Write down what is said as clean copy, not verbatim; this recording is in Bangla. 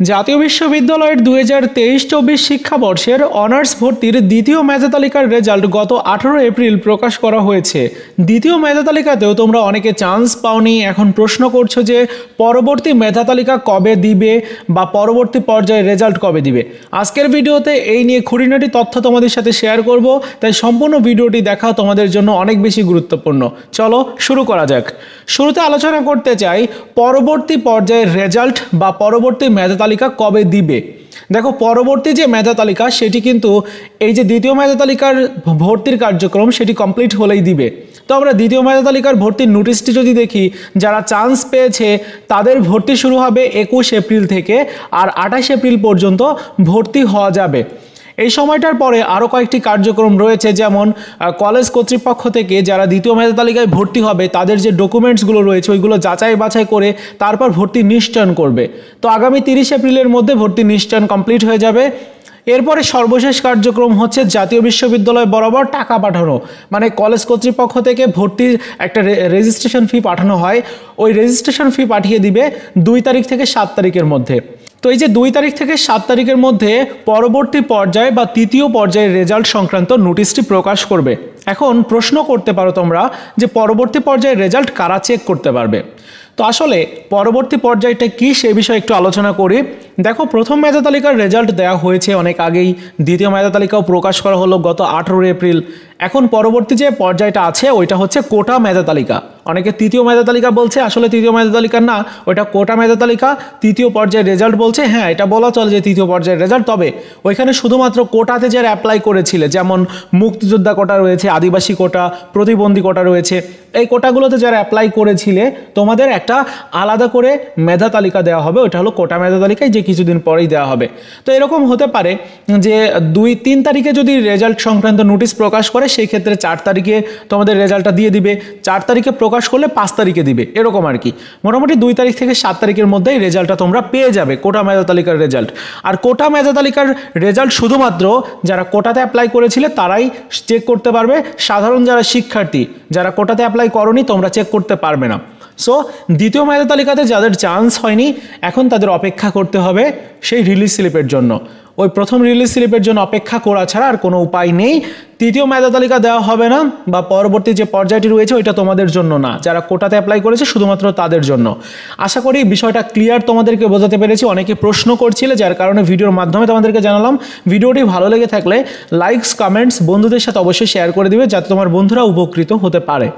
জাতীয় বিশ্ববিদ্যালয়ের 2023-24 শিক্ষাবর্ষের অনার্স ভর্তির দ্বিতীয় মেধা তালিকার রেজাল্ট গত 18 এপ্রিল প্রকাশ করা হয়েছে। দ্বিতীয় মেধা তালিকাতেও তোমরা অনেকে চান্স পাওনি। এখন প্রশ্ন করছো যে পরবর্তী মেধা তালিকা কবে দিবে বা পরবর্তী পর্যায়ে রেজাল্ট কবে দিবে। আজকের ভিডিওতে এই নিয়ে খুঁটিনাটি তথ্য তোমাদের সাথে শেয়ার করব, তাই সম্পূর্ণ ভিডিওটি দেখা তোমাদের জন্য অনেক বেশি গুরুত্বপূর্ণ। চলো শুরু করা যাক। শুরুতে আলোচনা করতে চাই পরবর্তী পর্যায়ের রেজাল্ট বা পরবর্তী মেধা তালিকা কবে দিবে। দেখো, পরবর্তী যে মেধা তালিকা সেটি কিন্তু এই যে দ্বিতীয় মেধা তালিকার ভর্তির কার্যক্রম সেটি কমপ্লিট হলেই দিবে। তো আমরা দ্বিতীয় মেধা তালিকার ভর্তির নোটিশটি যদি দেখি, যারা চান্স পেয়েছে তাদের ভর্তি শুরু হবে 21 এপ্রিল থেকে, আর 28 এপ্রিল পর্যন্ত ভর্তি হওয়া যাবে। এই সময়টার পরে আরও কয়েকটি কার্যক্রম রয়েছে, যেমন কলেজ কর্তৃপক্ষ থেকে যারা দ্বিতীয় মেধা তালিকায় ভর্তি হবে তাদের যে ডকুমেন্টসগুলো রয়েছে ওইগুলো যাচাই বাছাই করে তারপর ভর্তি নিশ্চয়ন করবে। তো আগামী 30 এপ্রিলের মধ্যে ভর্তি নিশ্চয়ন কমপ্লিট হয়ে যাবে। এরপরে সর্বশেষ কার্যক্রম হচ্ছে জাতীয় বিশ্ববিদ্যালয় বরাবর টাকা পাঠানো, মানে কলেজ কর্তৃপক্ষ থেকে ভর্তির একটা রেজিস্ট্রেশন ফি পাঠানো হয়, ওই রেজিস্ট্রেশন ফি পাঠিয়ে দিবে 2 তারিখ থেকে 7 তারিখের মধ্যে। তো এই যে 2 তারিখ থেকে 7 তারিখের মধ্যে পরবর্তী পর্যায়ে বা তৃতীয় পর্যায়ের রেজাল্ট সংক্রান্ত নোটিশটি প্রকাশ করবে। এখন প্রশ্ন করতে পারো তোমরা যে পরবর্তী পর্যায়ের রেজাল্ট কারা চেক করতে পারবে। তো আসলে পরবর্তী পর্যায়টা কি সে বিষয়ে একটু আলোচনা করি। দেখো, প্রথম মেধা তালিকার রেজাল্ট দেওয়া হয়েছে অনেক আগেই, দ্বিতীয় মেধা তালিকাও প্রকাশ করা হলো গত 18 এপ্রিল। এখন পরবর্তী যে পর্যায়টা আছে ওইটা হচ্ছে কোটা মেধা তালিকা। অনেকে তৃতীয় মেধা তালিকা বলছে, আসলে তৃতীয় মেধা তালিকা না, ওইটা কোটা মেধা তালিকা। তৃতীয় পর্যায়ের রেজাল্ট বলছে, হ্যাঁ এটা বলা চলে যে তৃতীয় পর্যায়ের রেজাল্ট, তবে ওইখানে শুধুমাত্র কোটাতে যারা অ্যাপ্লাই করেছিলে, যেমন মুক্তিযোদ্ধা কোটা রয়েছে, আদিবাসী কোটা, প্রতিবন্ধী কোটা রয়েছে, এই কোটাগুলোতে যারা অ্যাপ্লাই করেছিলে তোমাদের একটা আলাদা করে মেধা তালিকা দেওয়া হবে, ওইটা হলো কোটা মেধা তালিকায়, যে কিছুদিন পরেই দেওয়া হবে। তো এরকম হতে পারে যে 2-3 তারিখে যদি রেজাল্ট সংক্রান্ত নোটিশ প্রকাশ করে, সেই ক্ষেত্রে 4 তারিখে তোমাদের রেজাল্টটা দিয়ে দিবে, 4 তারিখে প্রকাশ করলে 5 তারিখে দিবে, এরকম আর কি। মোটামুটি 2 তারিখ থেকে 7 তারিখের মধ্যেই রেজাল্টটা তোমরা পেয়ে যাবে, কোটা মেধা তালিকার রেজাল্ট। আর কোটা মেধা তালিকার রেজাল্ট শুধুমাত্র যারা কোটাতে অ্যাপ্লাই করেছিলে তারাই চেক করতে পারবে। সাধারণ যারা শিক্ষার্থী যারা কোটাতে অ্যাপ্লাই করনি তোমরা চেক করতে পারবে না। সো দ্বিতীয় মেধা তালিকাতে যাদের চান্স হয়নি এখন তাদের অপেক্ষা করতে হবে সেই রিলিজ স্লিপের জন্য। ওই প্রথম রিলিজ স্লিপের জন্য অপেক্ষা করা ছাড়া আর কোনো উপায় নেই। তৃতীয় মেধা তালিকা দেওয়া হবে না, বা পরবর্তী যে পর্যায়টি রয়েছে ওইটা তোমাদের জন্য না, যারা কোটাতে অ্যাপ্লাই করেছে শুধুমাত্র তাদের জন্য। আশা করি বিষয়টা ক্লিয়ার তোমাদেরকে বোঝাতে পেরেছি। অনেকে প্রশ্ন করছিলে, যার কারণে ভিডিওর মাধ্যমে তোমাদেরকে জানালাম। ভিডিওটি ভালো লেগে থাকলে লাইকস, কমেন্টস বন্ধুদের সাথে অবশ্যই শেয়ার করে দিবে, যাতে তোমার বন্ধুরা উপকৃত হতে পারে।